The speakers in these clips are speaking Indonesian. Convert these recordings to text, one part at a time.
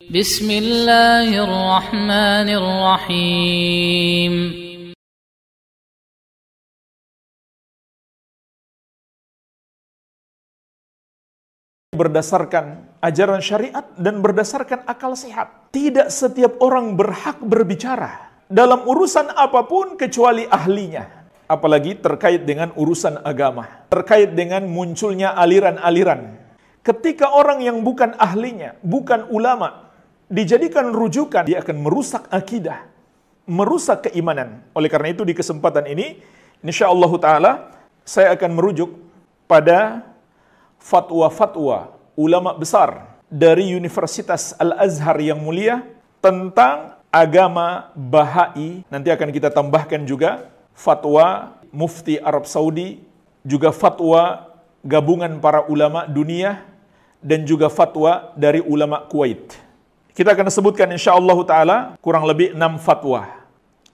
Bismillahirrahmanirrahim. Berdasarkan ajaran syariat dan berdasarkan akal sehat. Tidak setiap orang berhak berbicara dalam urusan apapun kecuali ahlinya. Apalagi terkait dengan urusan agama, terkait dengan munculnya aliran-aliran. Ketika orang yang bukan ahlinya, bukan ulama, dijadikan rujukan, dia akan merusak akidah, merusak keimanan. Oleh karena itu di kesempatan ini, insyaallah ta'ala, saya akan merujuk pada fatwa-fatwa ulama besar dari Universitas Al-Azhar yang mulia tentang agama Bahai. Nanti akan kita tambahkan juga fatwa Mufti Arab Saudi, juga fatwa gabungan para ulama dunia, dan juga fatwa dari ulama Kuwait. Kita akan sebutkan insyaallah ta'ala kurang lebih 6 fatwa.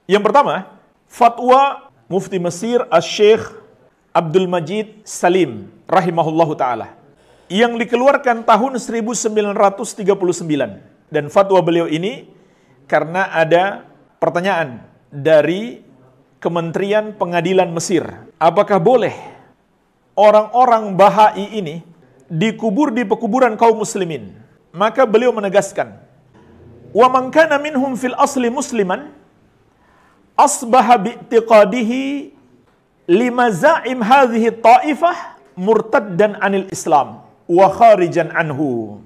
Yang pertama, fatwa Mufti Mesir Asy-Syeikh Abdul Majid Salim rahimahullahu ta'ala, yang dikeluarkan tahun 1939. Dan fatwa beliau ini karena ada pertanyaan dari Kementerian Pengadilan Mesir. Apakah boleh orang-orang Bahai ini dikubur di pekuburan kaum muslimin? Maka beliau menegaskan, "Wa man kana minhum fil asli musliman asbaha bi'tiqadihi limazaim hadhihi ta'ifah murtaddan anil Islam wa kharijan anhu."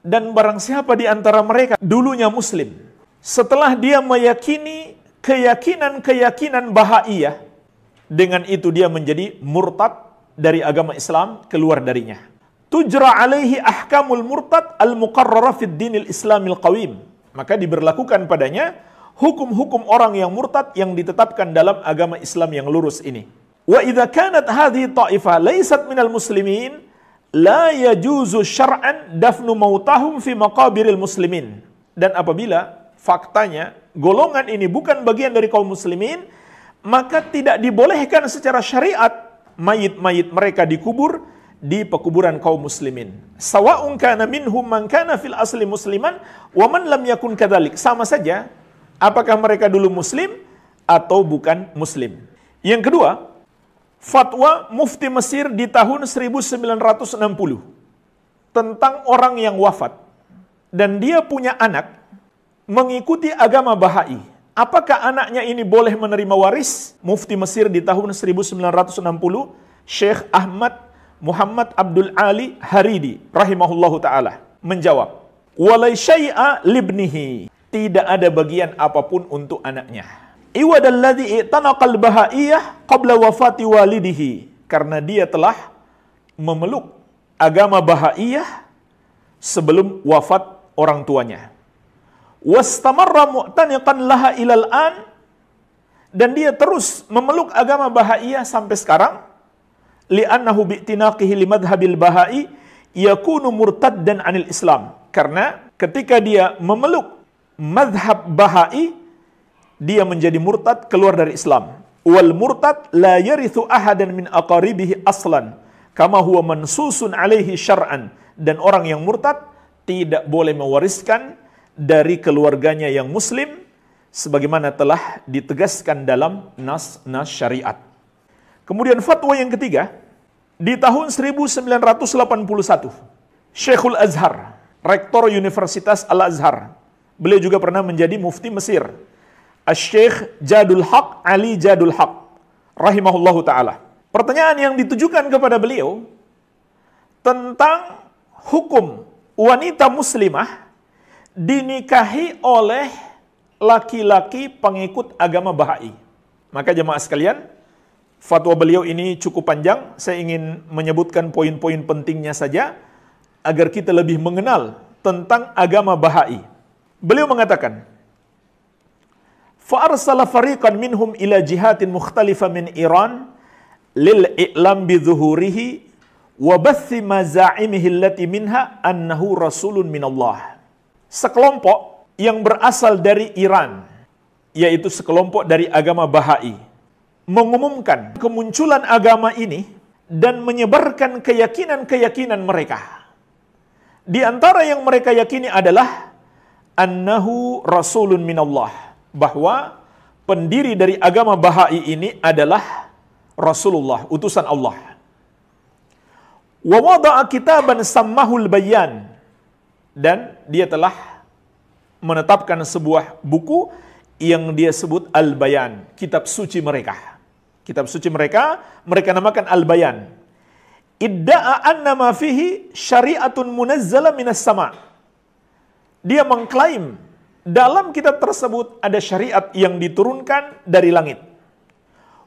Dan barang siapa di antara mereka dulunya muslim, setelah dia meyakini keyakinan-keyakinan Bahaiyah, dengan itu dia menjadi murtad dari agama Islam, keluar darinya. Tujra alaihi ahkamul murtad al-muqarrara fid dinil islamil qawim. Maka diberlakukan padanya hukum-hukum orang yang murtad yang ditetapkan dalam agama Islam yang lurus ini. Wa idza kanat hadhihi ta'ifah laysat minal muslimin la yajuzu syar'an dafnu mautahum fi maqabiril muslimin. Dan apabila faktanya golongan ini bukan bagian dari kaum muslimin, maka tidak dibolehkan secara syariat mayit-mayit mereka dikubur di pekuburan kaum muslimin. Sawa'un kana minhum man kana fil asli musliman wa man lam yakun kadzalik. Sama saja apakah mereka dulu muslim atau bukan muslim. Yang kedua, fatwa Mufti Mesir di tahun 1960 tentang orang yang wafat dan dia punya anak mengikuti agama Bahai. Apakah anaknya ini boleh menerima waris? Mufti Mesir di tahun 1960, Syekh Ahmad Muhammad Abdul Ali Haridi rahimahullahu ta'ala menjawab, "Walai syai'a libnihi." Tidak ada bagian apapun untuk anaknya. Iwadalladzi i'tanaqal Bahaiyah qabla wafati walidihi. Karena dia telah memeluk agama Bahaiyah sebelum wafat orang tuanya. Wastamarra mu'taniqan laha ilal an, dan dia terus memeluk agama Bahaiyah sampai sekarang. Li'annahu bi'tinaqihi limadhabil Bahai yakunu murtaddan anil Islam. Karena ketika dia memeluk madhab Bahai, dia menjadi murtad, keluar dari Islam. Wal murtad la yarithu ahadan min aqaribihi aslan kama huwa mansusun alaihi syar'an. Dan orang yang murtad tidak boleh mewariskan dari keluarganya yang muslim sebagaimana telah ditegaskan dalam nas-nas syariat. Kemudian fatwa yang ketiga, di tahun 1981, Syekhul Azhar, rektor Universitas Al-Azhar, beliau juga pernah menjadi mufti Mesir, Asy-Syeikh Jadul Haq Ali Jadul Haq rahimahullahu ta'ala. Pertanyaan yang ditujukan kepada beliau tentang hukum wanita muslimah dinikahi oleh laki-laki pengikut agama Bahai. Maka jemaah sekalian, fatwa beliau ini cukup panjang. Saya ingin menyebutkan poin-poin pentingnya saja agar kita lebih mengenal tentang agama Bahai. Beliau mengatakan, fa arsala fariqan minhum ila jihatin mukhtalifah min Iran lil i'lam bi dhuhurihi wa bathi mazaimihi allati minha annahu rasulun minallah. Sekelompok yang berasal dari Iran, yaitu sekelompok dari agama Bahai, mengumumkan kemunculan agama ini dan menyebarkan keyakinan-keyakinan mereka Di antara yang mereka yakini adalah annahu rasulun minallah, bahwa pendiri dari agama Bahai ini adalah Rasulullah, utusan Allah. Wa wada'a kitaban sammahul bayan, dan dia telah menetapkan sebuah buku yang dia sebut Al-Bayan, kitab suci mereka. Kitab suci mereka namakan Al-Bayan. Idda'a anna ma fihi syari'atun munazzala minas sama'. Dia mengklaim dalam kitab tersebut ada syariat yang diturunkan dari langit.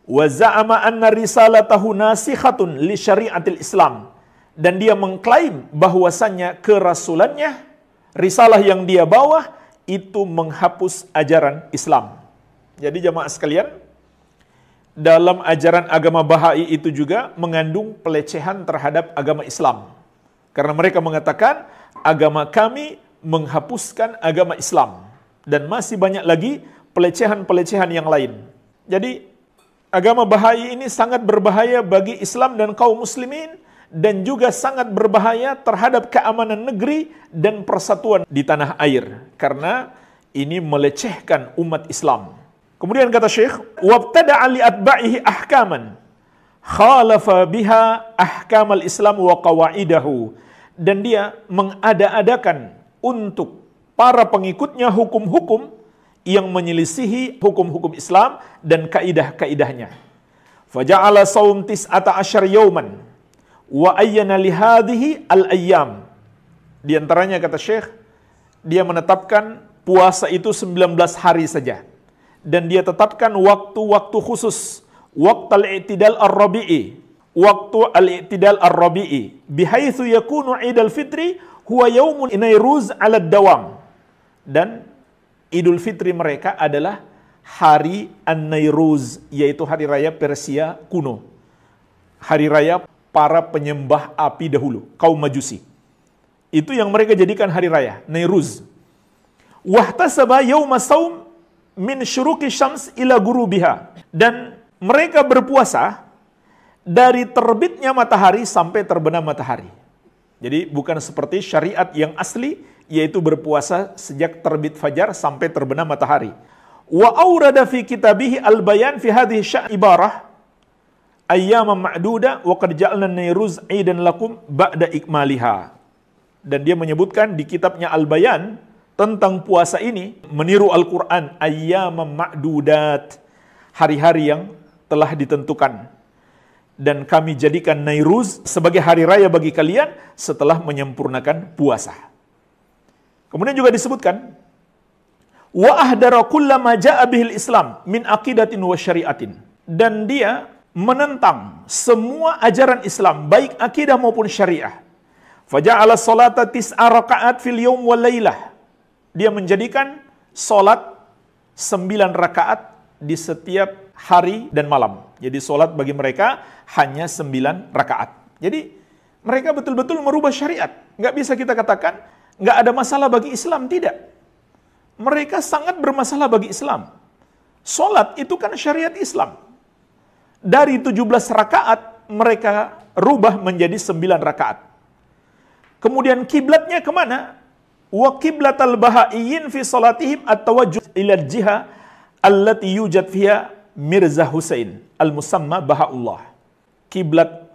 Wa za'ama anna risalatahu nasikhatun li syari'atil Islam. Dan dia mengklaim bahwasannya kerasulannya, risalah yang dia bawa itu menghapus ajaran Islam. Jadi jamaah sekalian, dalam ajaran agama Bahai itu juga mengandung pelecehan terhadap agama Islam. Karena mereka mengatakan agama kami menghapuskan agama Islam. Dan masih banyak lagi pelecehan-pelecehan yang lain. Jadi agama Bahai ini sangat berbahaya bagi Islam dan kaum muslimin, dan juga sangat berbahaya terhadap keamanan negeri dan persatuan di tanah air, karena ini melecehkan umat Islam. Kemudian kata Syekh, wabtada'a li atba'ihi ahkaman khalafa biha ahkamal Islam wa qawaidahu, dan dia mengada-adakan untuk para pengikutnya hukum-hukum yang menyelisihi hukum-hukum Islam dan kaidah-kaidahnya. Faja'ala saum tis'ata asyar yauman wa ayyana li hadhihi al-ayyam. Di antaranya kata Syekh, dia menetapkan puasa itu 19 hari saja. Dan dia tetapkan waktu-waktu khusus, waktu al-i'tidal ar-rabi'i, waktu al-i'tidal ar-rabi'i, bihaitsu yakunu Idul Fitri huwa yaumun Nairuz 'ala dawam. Dan Idul Fitri mereka adalah hari An-Nairuz, yaitu hari raya Persia kuno. Hari raya para penyembah api dahulu, kaum Majusi. Itu yang mereka jadikan hari raya, Nairuz. Wahtasaba yauma saum min syuruqi syams ila gurubiha. Dan mereka berpuasa dari terbitnya matahari sampai terbenam matahari. Jadi bukan seperti syariat yang asli, yaitu berpuasa sejak terbit fajar sampai terbenam matahari. Wa aurada fi kitabihi al-bayan fi hadhihi ibarah ayyama ma'duda wa qad ja'alna nairuz 'idan lakum ba'da ikmaliha. Dan dia menyebutkan di kitabnya Al-Bayan tentang puasa ini meniru Al-Qur'an, ayyama ma'dudat, hari-hari yang telah ditentukan. Dan kami jadikan Nairuz sebagai hari raya bagi kalian setelah menyempurnakan puasa. Kemudian juga disebutkan wa ahdara kullama ja'a bihil Islam min aqidatin wa syariatin. Dan dia menentang semua ajaran Islam, baik akidah maupun syariah. Faja'ala salata tis'a raka'at fil yawm wal lailah. Dia menjadikan salat 9 rakaat di setiap hari dan malam. Jadi salat bagi mereka hanya 9 rakaat. Jadi mereka betul-betul merubah syariat. Nggak bisa kita katakan nggak ada masalah bagi Islam, tidak. Mereka sangat bermasalah bagi Islam. Salat itu kan syariat Islam. Dari 17 rakaat mereka rubah menjadi 9 rakaat. Kemudian kiblatnya kemana? Wa qiblatal bahaiyin fi salatihim at-tawajjuh ila al-jiha allati yujad fiha Mirza Husain al-musamma Bahaullah. Kiblat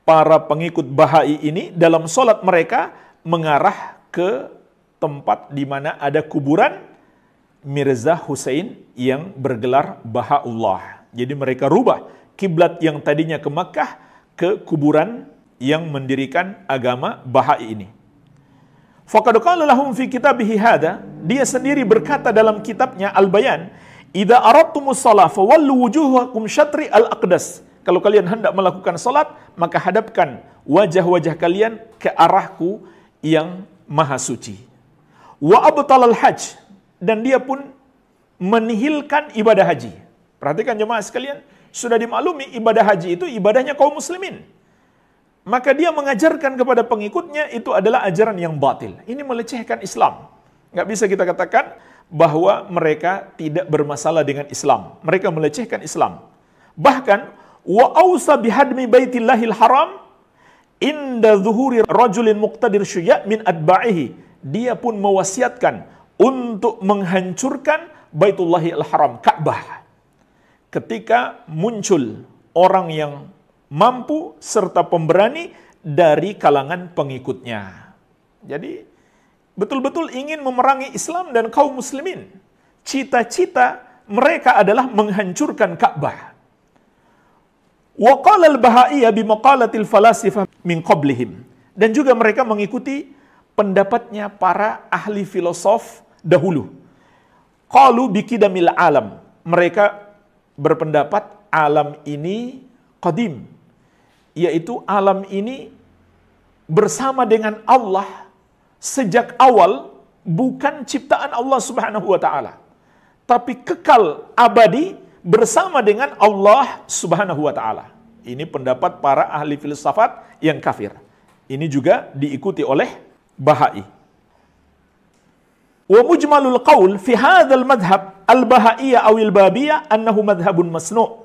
para pengikut Bahai ini dalam salat mereka mengarah ke tempat di mana ada kuburan Mirza Husain yang bergelar Bahaullah. Jadi mereka rubah kiblat yang tadinya ke Makkah ke kuburan yang mendirikan agama Bahai ini. Faqad qala lahum fi kitabihi hada, dia sendiri berkata dalam kitabnya Al-Bayan, idza aradtumus shalah fawallu wujuhakum syatri al-aqdas. Kalau kalian hendak melakukan salat, maka hadapkan wajah-wajah kalian ke arahku yang maha suci. Wa abtalal hajj, dan dia pun menihilkan ibadah haji. Perhatikan jemaah sekalian, sudah dimaklumi ibadah haji itu ibadahnya kaum muslimin. Maka dia mengajarkan kepada pengikutnya itu adalah ajaran yang batil. Ini melecehkan Islam. Nggak bisa kita katakan bahwa mereka tidak bermasalah dengan Islam. Mereka melecehkan Islam. Bahkan wa ausa bihadmi baitillahil haram inda zuhuri rajulin muqtadir syuja' min adba'ihi. Dia pun mewasiatkan untuk menghancurkan Baitullahil Haram, Ka'bah. Ketika muncul orang yang mampu serta pemberani dari kalangan pengikutnya. Jadi betul-betul ingin memerangi Islam dan kaum muslimin. Cita-cita mereka adalah menghancurkan Ka'bah. Wa qala al-Bahaiyah bi maqalatil falasifah min qablihim. Dan juga mereka mengikuti pendapatnya para ahli filosof dahulu. Qalu bi qidamil alam. Mereka berpendapat alam ini qadim, yaitu alam ini bersama dengan Allah sejak awal, bukan ciptaan Allah Subhanahu wa taala, tapi kekal abadi bersama dengan Allah Subhanahu wa taala. Ini pendapat para ahli filsafat yang kafir. Ini juga diikuti oleh Bahai. Wa mujmalul qaul fi hadzal madhhab al-Bahaiyah aw al-Babiyah annahu madhhabun masnu'.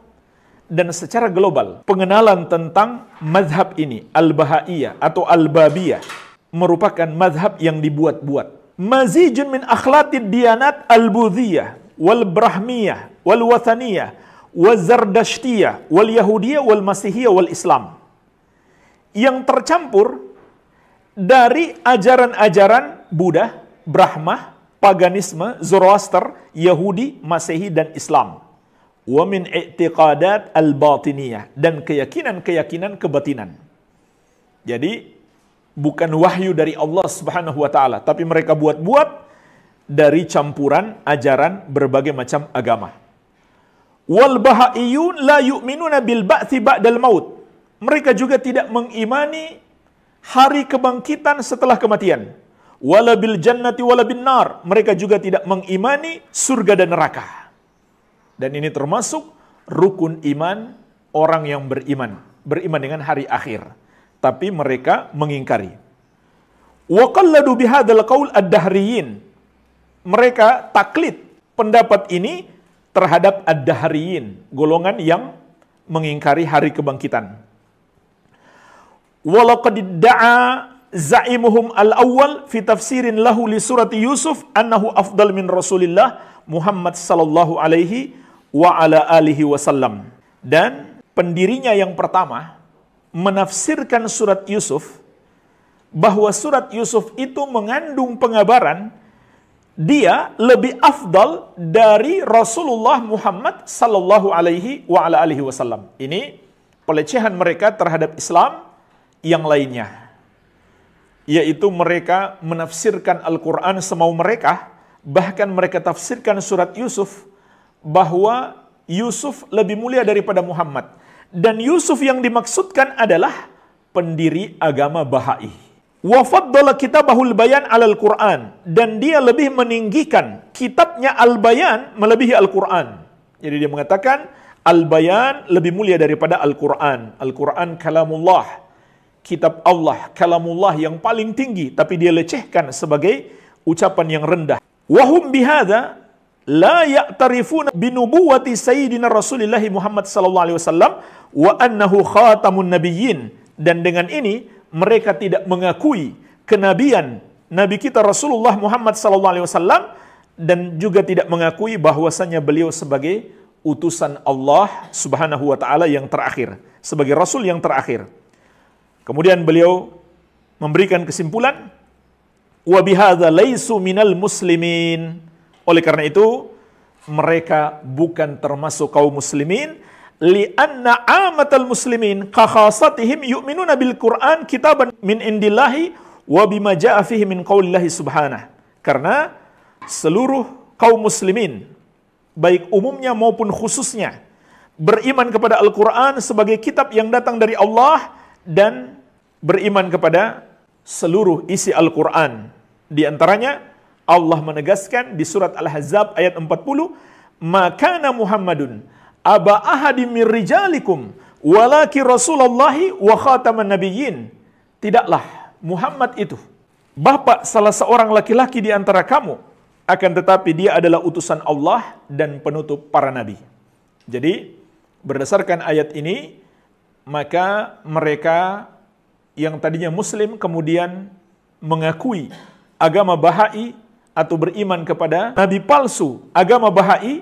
Dan secara global, pengenalan tentang madhab ini, al-Bahaiyah atau al-Babiyah, merupakan madhab yang dibuat-buat. Mazijun min akhlaqid diyanat al-Budhiyah, wal-Brahmiyah, wal-Wathaniyah, wal-Zardashtiyah, wal-Yahudiyah, wal-Masihiyah, wal-Islam. Yang tercampur dari ajaran-ajaran Buddha, Brahma, paganisme, Zoroaster, Yahudi, Masehi, dan Islam. Wa min i'tiqadat al-batiniyah, dan keyakinan-keyakinan kebatinan. Jadi bukan wahyu dari Allah Subhanahu wa taala, tapi mereka buat-buat dari campuran ajaran berbagai macam agama. Wal bahaiyun la yu'minuna bil ba'tsi ba'dal maut. Mereka juga tidak mengimani hari kebangkitan setelah kematian. Wala bil jannati wala bin nar. Mereka juga tidak mengimani surga dan neraka. Dan ini termasuk rukun iman orang yang beriman dengan hari akhir. Tapi mereka mengingkari. Wa qalladu bihadzal qaul ad-dahriyin. Mereka taklid pendapat ini terhadap ad-dahriyin, golongan yang mengingkari hari kebangkitan. Walaqad idda'a za'imuhum al-awwal fi tafsirin lahu li surati Yusuf annahu afdal min Rasulillah Muhammad sallallahu alaihi wa ala alihi wasallam. Dan pendirinya yang pertama menafsirkan surat Yusuf bahwa surat Yusuf itu mengandung pengabaran dia lebih afdal dari Rasulullah Muhammad sallallahu alaihi wa ala alihi wasallam. Ini pelecehan mereka terhadap Islam yang lainnya, yaitu mereka menafsirkan Al-Quran semau mereka. Bahkan mereka tafsirkan surat Yusuf bahwa Yusuf lebih mulia daripada Muhammad. Dan Yusuf yang dimaksudkan adalah pendiri agama Bahai. Wa faddala kitabahul bayan alal Quran. Dan dia lebih meninggikan kitabnya Al-Bayan melebihi Al-Quran. Jadi dia mengatakan Al-Bayan lebih mulia daripada Al-Quran. Al-Quran kalamullah, kitab Allah, kalamullah yang paling tinggi, tapi dia lecehkan sebagai ucapan yang rendah. Wahum bihadza la ya'tarifuna binubuwati sayyidina Rasulillah Muhammad sallallahu alaihi wasallam wa annahu khatamun nabiyyin. Dan dengan ini mereka tidak mengakui kenabian nabi kita Rasulullah Muhammad sallallahu alaihi wasallam, dan juga tidak mengakui bahwasanya beliau sebagai utusan Allah Subhanahu wa taala yang terakhir, sebagai rasul yang terakhir. Kemudian beliau memberikan kesimpulan, wa bihadza laisu minal muslimin. Oleh karena itu mereka bukan termasuk kaum muslimin, li'anna amatal muslimin kakhasatihim yu'minuna bil Qur'an kitaban min indillahi wa bima jaa fihi min qaulillahi subhanahu. Karena seluruh kaum muslimin, baik umumnya maupun khususnya, beriman kepada Al-Quran sebagai kitab yang datang dari Allah dan beriman kepada seluruh isi Al-Quran. Di antaranya Allah menegaskan di surat Al-Ahzab ayat 40, "Makana Muhammadun aba ahadi min rijalikum walaki Rasulullahi wa khataman nabiyyin." Tidaklah Muhammad itu bapak salah seorang laki-laki di antara kamu, akan tetapi dia adalah utusan Allah dan penutup para nabi. Jadi berdasarkan ayat ini, maka mereka yang tadinya Muslim kemudian mengakui agama Bahai atau beriman kepada nabi palsu agama Bahai,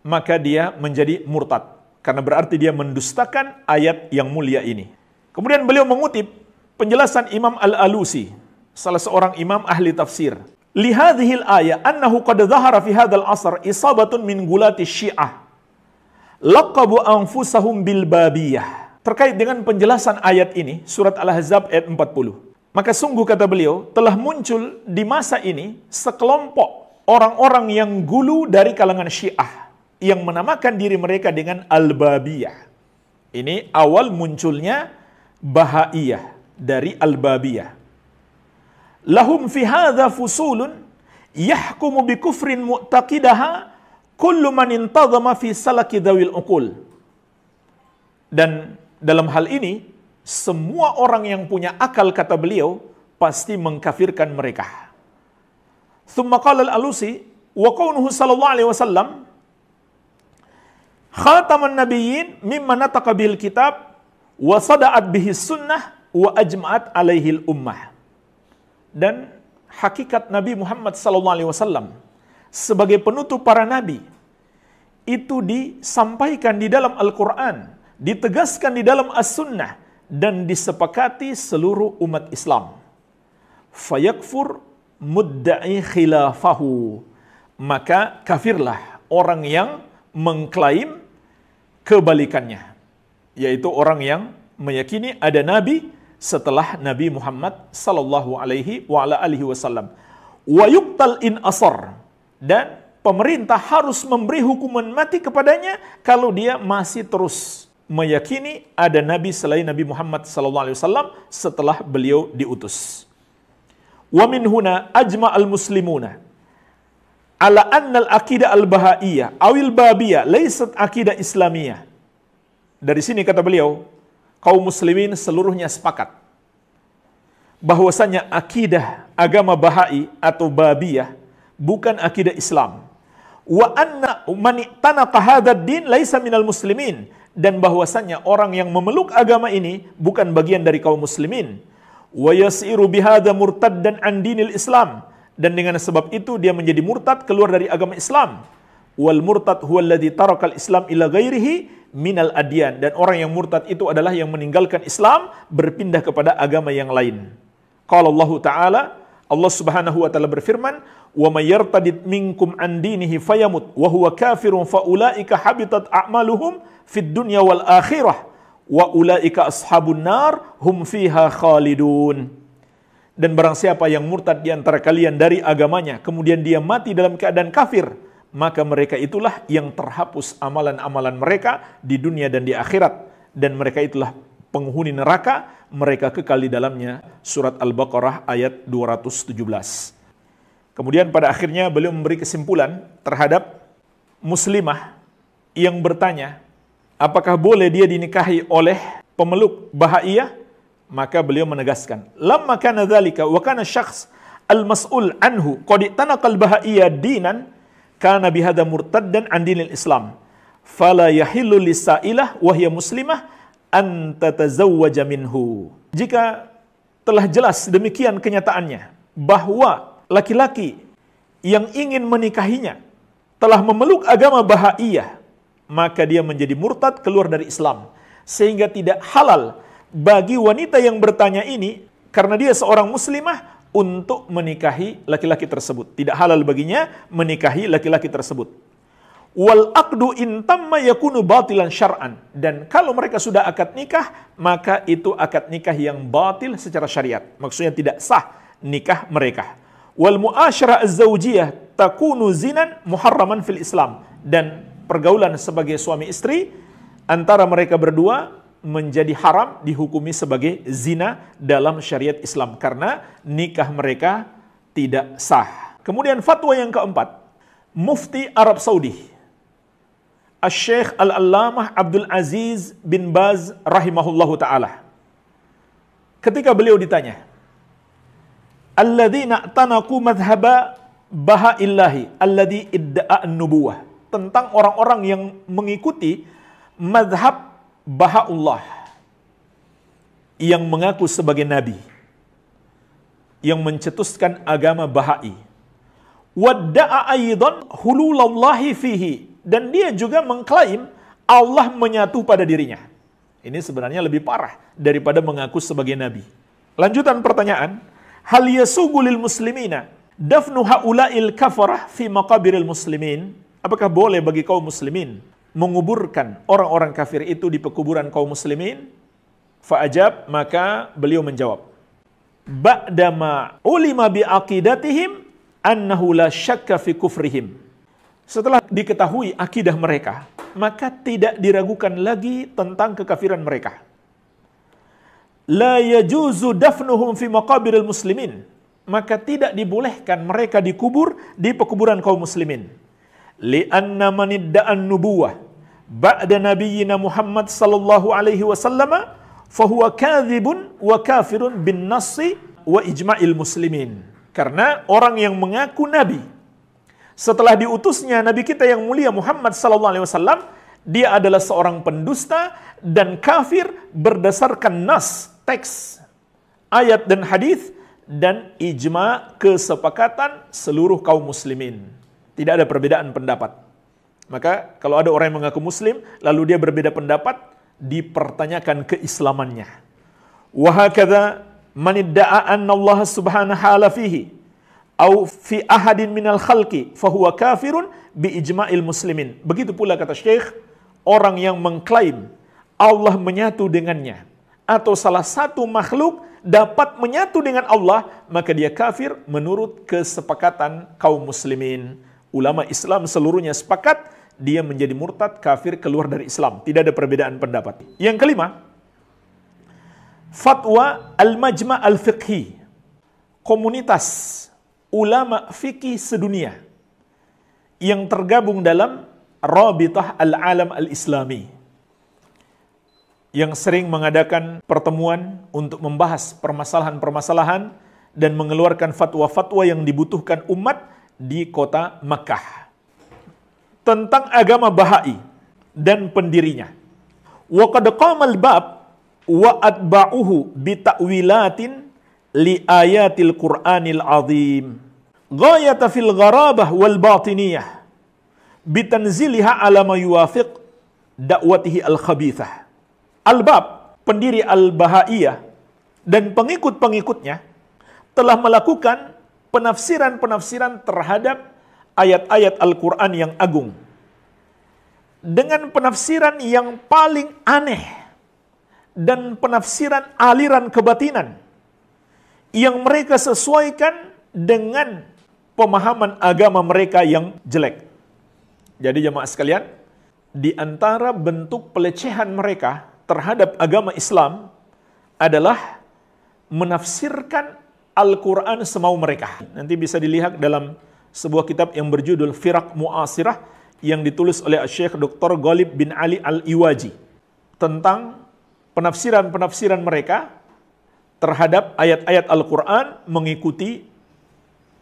maka dia menjadi murtad. Karena berarti dia mendustakan ayat yang mulia ini. Kemudian beliau mengutip penjelasan Imam Al-Alusi, salah seorang imam ahli tafsir. Lihadhil ayat annahu qad dhahara fi hadzal asr isabatun min gulati syiah laqabu anfusahum bil babiyah. Terkait dengan penjelasan ayat ini, surat Al-Ahzab ayat 40. Maka sungguh kata beliau, telah muncul di masa ini sekelompok orang-orang yang gulu dari kalangan Syiah yang menamakan diri mereka dengan Al-Babiyah. Ini awal munculnya Bahaiyah dari Al-Babiyah. Lahum fi hadza fusulun yahkumu bi kufrin mu'taqidaha kullu man intazama fi salaki dzawil uqul. Dan dalam hal ini semua orang yang punya akal, kata beliau, pasti mengkafirkan mereka. Tsumma qala Al-Alusi wa qawluhu sallallahu alaihi wasallam khataman nabiyyin mimma nataqa bil kitab wa sada'at bihi sunnah wa ajma'at alaihi ummah. Dan hakikat Nabi Muhammad sallallahu alaihi wasallam sebagai penutup para nabi itu disampaikan di dalam Al-Qur'an, ditegaskan di dalam As-Sunnah, dan disepakati seluruh umat Islam. Fayakfur mudda'i khilafahu, maka kafirlah orang yang mengklaim kebalikannya, yaitu orang yang meyakini ada nabi setelah Nabi Muhammad sallallahu alaihi wa ala alihi wasallam. Wa yuqtal in asar, dan pemerintah harus memberi hukuman mati kepadanya kalau dia masih terus meyakini ada nabi selain Nabi Muhammad sallallahu alaihi wasallam setelah beliau diutus. Wa min huna ajma al-muslimuna ala anna al-aqidah al-bahaiyah awil babiyah laysat aqidah islamiyah. Dari sini kata beliau, kaum muslimin seluruhnya sepakat bahwasanya akidah agama Bahai atau Babiyah bukan akidah Islam. Wa anna man tanaqa hadzal din laisa minal muslimin, dan bahwasanya orang yang memeluk agama ini bukan bagian dari kaum muslimin. Wa yasiru bihadza murtaddan an dinil Islam, dan dengan sebab itu dia menjadi murtad, keluar dari agama Islam. Wal murtad huwa alladhi tarakal Islam ila ghairihi minal adyan, dan orang yang murtad itu adalah yang meninggalkan Islam berpindah kepada agama yang lain. Qala Allah Ta'ala, Allah Subhanahu wa taala berfirman, "Wa may yartadid minkum an dinihi fayamut wa huwa kafirun fa ulaika habitat a'maluhum fid dunya wal akhirah wa ulaika ashabun nar hum fiha khalidun." Dan barang siapa yang murtad di antara kalian dari agamanya kemudian dia mati dalam keadaan kafir, maka mereka itulah yang terhapus amalan-amalan mereka di dunia dan di akhirat, dan mereka itulah penghuni neraka, mereka kekal di dalamnya. Surat Al-Baqarah ayat 217. Kemudian pada akhirnya beliau memberi kesimpulan terhadap muslimah yang bertanya, apakah boleh dia dinikahi oleh pemeluk Bahaiyah? Maka beliau menegaskan, lamma kana dzalika wa kana syakhs al-mas'ul anhu qad tanaqal Bahaiyah dinan kana bihadza murtaddan an dinil Islam fala yahillu lisailah wa hiya muslimah an tatazawwaja minhu. Jika telah jelas demikian kenyataannya bahwa laki-laki yang ingin menikahinya telah memeluk agama Bahaiyah, maka dia menjadi murtad, keluar dari Islam, sehingga tidak halal bagi wanita yang bertanya ini, karena dia seorang muslimah, untuk menikahi laki-laki tersebut. Tidak halal baginya menikahi laki-laki tersebut. Wal aqdu in tamma yakunu batilan syar'an, dan kalau mereka sudah akad nikah, maka itu akad nikah yang batil secara syariat. Maksudnya tidak sah nikah mereka. Wal muasyarah az-zawjiyah takunu zinan muharraman fil Islam, dan pergaulan sebagai suami istri antara mereka berdua menjadi haram, dihukumi sebagai zina dalam syariat Islam karena nikah mereka tidak sah. Kemudian fatwa yang keempat, Mufti Arab Saudi Asy-Syaikh Al-Allamah Abdul Aziz bin Baz rahimahullahu taala, ketika beliau ditanya, alladzina tanaqu madhhaba bahaillahi alladzi idda'a an-nubuwah, tentang orang-orang yang mengikuti madhab Bahaullah yang mengaku sebagai nabi, yang mencetuskan agama Bahai. Wadda'a aidan hululallahi fihi, dan dia juga mengklaim Allah menyatu pada dirinya. Ini sebenarnya lebih parah daripada mengaku sebagai nabi. Lanjutan pertanyaan, hal yasugu lil muslimina dafnu haula'il kafarah fi maqabiril muslimin? Apakah boleh bagi kaum muslimin menguburkan orang-orang kafir itu di pekuburan kaum muslimin? Fa'ajab, maka beliau menjawab, ba'dama ulima biaqidatihim annahu la syakka fi kufrihim. Setelah diketahui akidah mereka, maka tidak diragukan lagi tentang kekafiran mereka. La yajuzu dafnuhum fi maqabiril muslimin, maka tidak dibolehkan mereka dikubur di pekuburan kaum muslimin. Li'anna man idda'an nubuwah ba'da nabiyyina Muhammad sallallahu alaihi wasallam fahuwa kadhibun wa kafirun bin nassi wa ijma'il muslimin. Karena orang yang mengaku nabi setelah diutusnya nabi kita yang mulia Muhammad sallallahu alaihi wasallam, dia adalah seorang pendusta dan kafir berdasarkan nas, teks, ayat dan hadis dan ijma, kesepakatan seluruh kaum muslimin. Tidak ada perbedaan pendapat. Maka kalau ada orang yang mengaku muslim lalu dia berbeda pendapat, dipertanyakan keislamannya. Wa hakadha man idda'a anna Allah subhanahu wa ta'ala fihi au fi ahadin minal khalqi fahuwa kafirun bi ijma'il muslimin. Begitu pula kata Syekh, orang yang mengklaim Allah menyatu dengannya atau salah satu makhluk dapat menyatu dengan Allah, maka dia kafir menurut kesepakatan kaum muslimin. Ulama Islam seluruhnya sepakat dia menjadi murtad, kafir, keluar dari Islam. Tidak ada perbedaan pendapat. Yang kelima, fatwa al-majma' al-fiqhi, komunitas ulama fikih sedunia yang tergabung dalam Rabitah al-Alam al-Islami, yang sering mengadakan pertemuan untuk membahas permasalahan-permasalahan dan mengeluarkan fatwa-fatwa yang dibutuhkan umat di kota Makkah tentang agama Bahai dan pendirinya. Wa qad qama al-bab wa atba'uhu bi ta'wilatin li ayatil Qur'anil azim ghayata fil gharabah wal batiniyah bitanziliha ala ma yuwafiq da'watihi al-khabithah. Al-Bab, pendiri Al-Bahaiyah dan pengikut-pengikutnya telah melakukan penafsiran-penafsiran terhadap ayat-ayat Al-Quran yang agung dengan penafsiran yang paling aneh dan penafsiran aliran kebatinan yang mereka sesuaikan dengan pemahaman agama mereka yang jelek. Jadi jemaah sekalian, di antara bentuk pelecehan mereka terhadap agama Islam adalah menafsirkan Al-Quran semau mereka. Nanti bisa dilihat dalam sebuah kitab yang berjudul Firaq Mu'asirah yang ditulis oleh Syekh Dr. Ghalib bin Ali Al-Iwaji tentang penafsiran-penafsiran mereka terhadap ayat-ayat Al-Quran mengikuti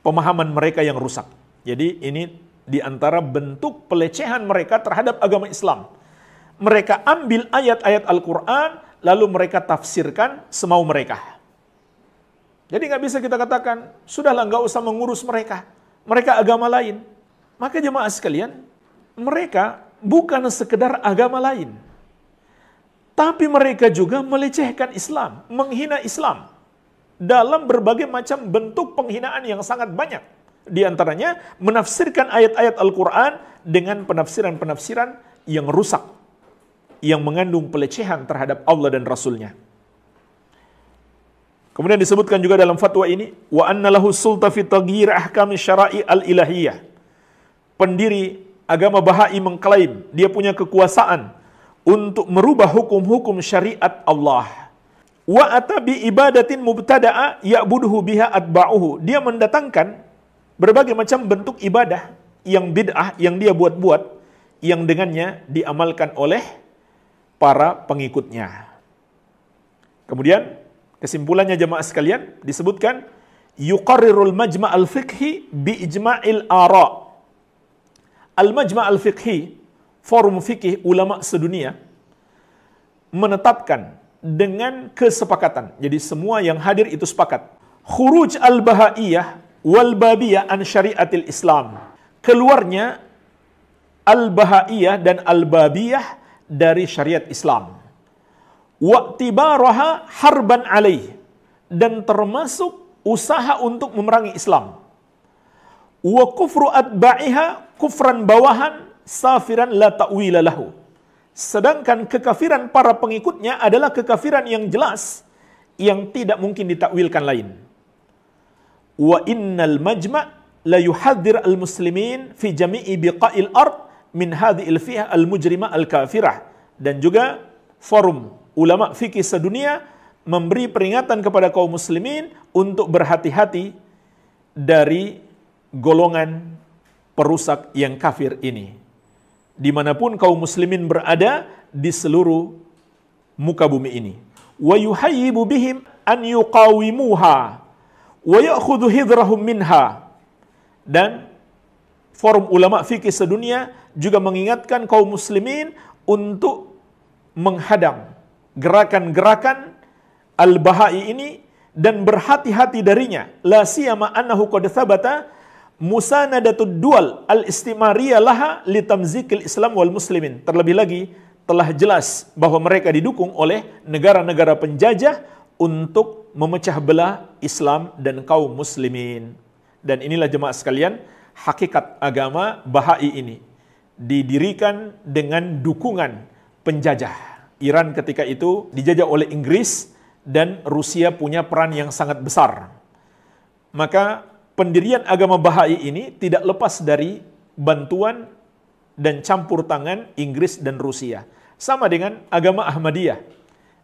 pemahaman mereka yang rusak. Jadi ini di antara bentuk pelecehan mereka terhadap agama Islam. Mereka ambil ayat-ayat Al-Quran, lalu mereka tafsirkan semau mereka. Jadi nggak bisa kita katakan, sudahlah nggak usah mengurus mereka. Mereka agama lain. Maka jemaah sekalian, mereka bukan sekedar agama lain. Tapi mereka juga melecehkan Islam, menghina Islam. Dalam berbagai macam bentuk penghinaan yang sangat banyak. Di antaranya, menafsirkan ayat-ayat Al-Quran dengan penafsiran-penafsiran yang rusak, yang mengandung pelecehan terhadap Allah dan Rasul-Nya. Kemudian disebutkan juga dalam fatwa ini, wa anna lahu sulta fi taghyir ahkam syara'i al-ilahiyah. Pendiri agama Bahai mengklaim dia punya kekuasaan untuk merubah hukum-hukum syariat Allah. Wa atabi ibadatin mubtada'a ya'buduhu biha atba'uhu. Dia mendatangkan berbagai macam bentuk ibadah yang bid'ah yang dia buat-buat, yang dengannya diamalkan oleh para pengikutnya. Kemudian kesimpulannya jemaah sekalian disebutkan yuqarrirul majma' al-fiqhi bi ijma'il ara'. Al-majma' al-fiqhi, forum fikih ulama sedunia, menetapkan dengan kesepakatan. Jadi semua yang hadir itu sepakat. Khuruj al-Bahaiyah wal Babiyah an syariatil Islam. Keluarnya al-Bahaiyah dan al-Babiyah dari syariat Islam. Wa'tibaraha harban alaih, dan termasuk usaha untuk memerangi Islam. Wa kufru atba'iha kufran bawahan safiran la ta'wila lahu. Sedangkan kekafiran para pengikutnya adalah kekafiran yang jelas, yang tidak mungkin ditakwilkan lain. Wa innal majma' la yuhaddir al-muslimin fi jami'i biqa'il ard min hadhi'il fi'ah al-mujrimah al-kafirah. Dan juga forum ulama fikih sedunia memberi peringatan kepada kaum muslimin untuk berhati-hati dari golongan perusak yang kafir ini, dimanapun kaum muslimin berada di seluruh muka bumi ini. Wa yuhayyibu bihim an yuqawimuha wa ya'khudhu hidrahum minha. Dan forum ulama fikih sedunia juga mengingatkan kaum muslimin untuk menghadang gerakan-gerakan al-Bahai ini dan berhati-hati darinya. La siyama annahu qad thabata musanadatud dual al-istimariyah laha litamzikil Islam wal muslimin. Terlebih lagi telah jelas bahwa mereka didukung oleh negara-negara penjajah untuk memecah belah Islam dan kaum muslimin. Dan inilah jemaah sekalian, hakikat agama Bahai ini didirikan dengan dukungan penjajah. Iran ketika itu dijajah oleh Inggris dan Rusia punya peran yang sangat besar. Maka pendirian agama Bahai ini tidak lepas dari bantuan dan campur tangan Inggris dan Rusia. Sama dengan agama Ahmadiyah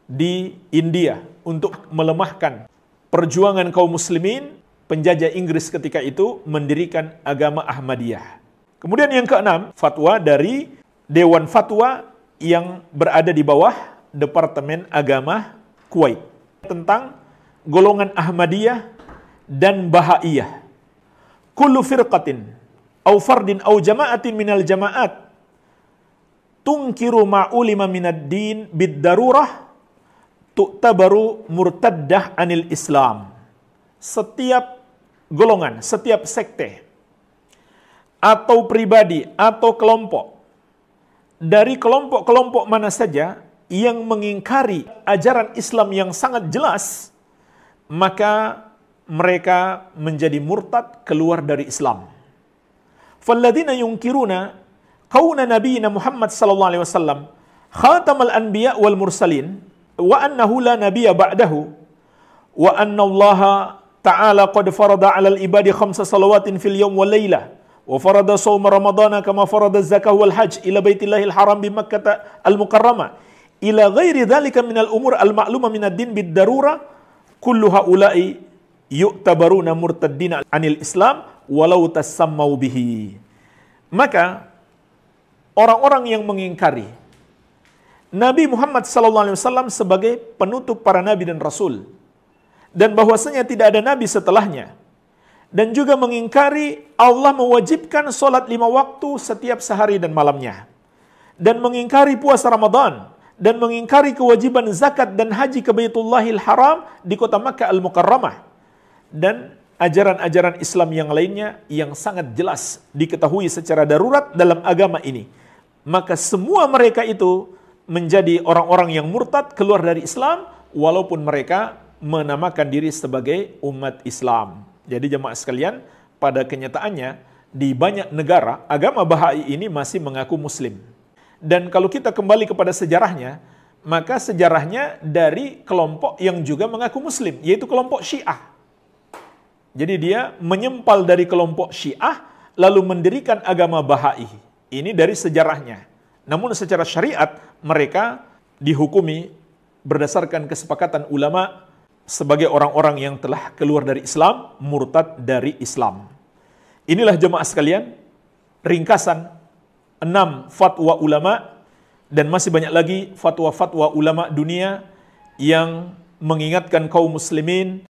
di India untuk melemahkan perjuangan kaum muslimin, penjajah Inggris ketika itu mendirikan agama Ahmadiyah. Kemudian yang keenam, fatwa dari Dewan Fatwa yang berada di bawah Departemen Agama Kuwait tentang golongan Ahmadiyah dan Bahaiyah. Kullu firqatin au fardin au jama'atin minal jama'at tunkiru ma'ulima minad din bid-darurah tu'tabaru murtaddah anil Islam. Setiap golongan, setiap sekte atau pribadi atau kelompok dari kelompok-kelompok mana saja yang mengingkari ajaran Islam yang sangat jelas, maka mereka menjadi murtad, keluar dari Islam. Falladzina yunkiruna qauna nabiyina Muhammad sallallahu alaihi wasallam khatamal anbiya wal mursalin wa annahu la nabiyya ba'dahu wa anna Allah ta'ala qad farada 'alal ibadi khamsa salawatin fil yawm wal lailah wa farada shaum ramadhana kama farada zakah wal hajj ila baitillahil haram bi Makkah al mukarramah ila ghairi dzalika minal umur al ma'lumah minad din bid darurah kullu haula'i yu'tabaruna murtaddina anil Islam walau tasammau bihi. Maka orang-orang yang mengingkari Nabi Muhammad SAW sebagai penutup para nabi dan rasul, dan bahwasanya tidak ada nabi setelahnya, dan juga mengingkari Allah mewajibkan sholat 5 waktu setiap sehari dan malamnya, dan mengingkari puasa Ramadan, dan mengingkari kewajiban zakat dan haji ke Baitullahil Haram di kota Makkah al-Mukarramah, dan ajaran-ajaran Islam yang lainnya yang sangat jelas diketahui secara darurat dalam agama ini. Maka semua mereka itu menjadi orang-orang yang murtad, keluar dari Islam, walaupun mereka menamakan diri sebagai umat Islam. Jadi jemaah sekalian, pada kenyataannya di banyak negara agama Bahai ini masih mengaku Muslim. Dan kalau kita kembali kepada sejarahnya, maka sejarahnya dari kelompok yang juga mengaku Muslim, yaitu kelompok Syiah. Jadi dia menyempal dari kelompok Syiah lalu mendirikan agama Bahai. Ini dari sejarahnya. Namun secara syariat mereka dihukumi berdasarkan kesepakatan ulama sebagai orang-orang yang telah keluar dari Islam, murtad dari Islam. Inilah jemaah sekalian, ringkasan 6 fatwa ulama, dan masih banyak lagi fatwa-fatwa ulama dunia yang mengingatkan kaum muslimin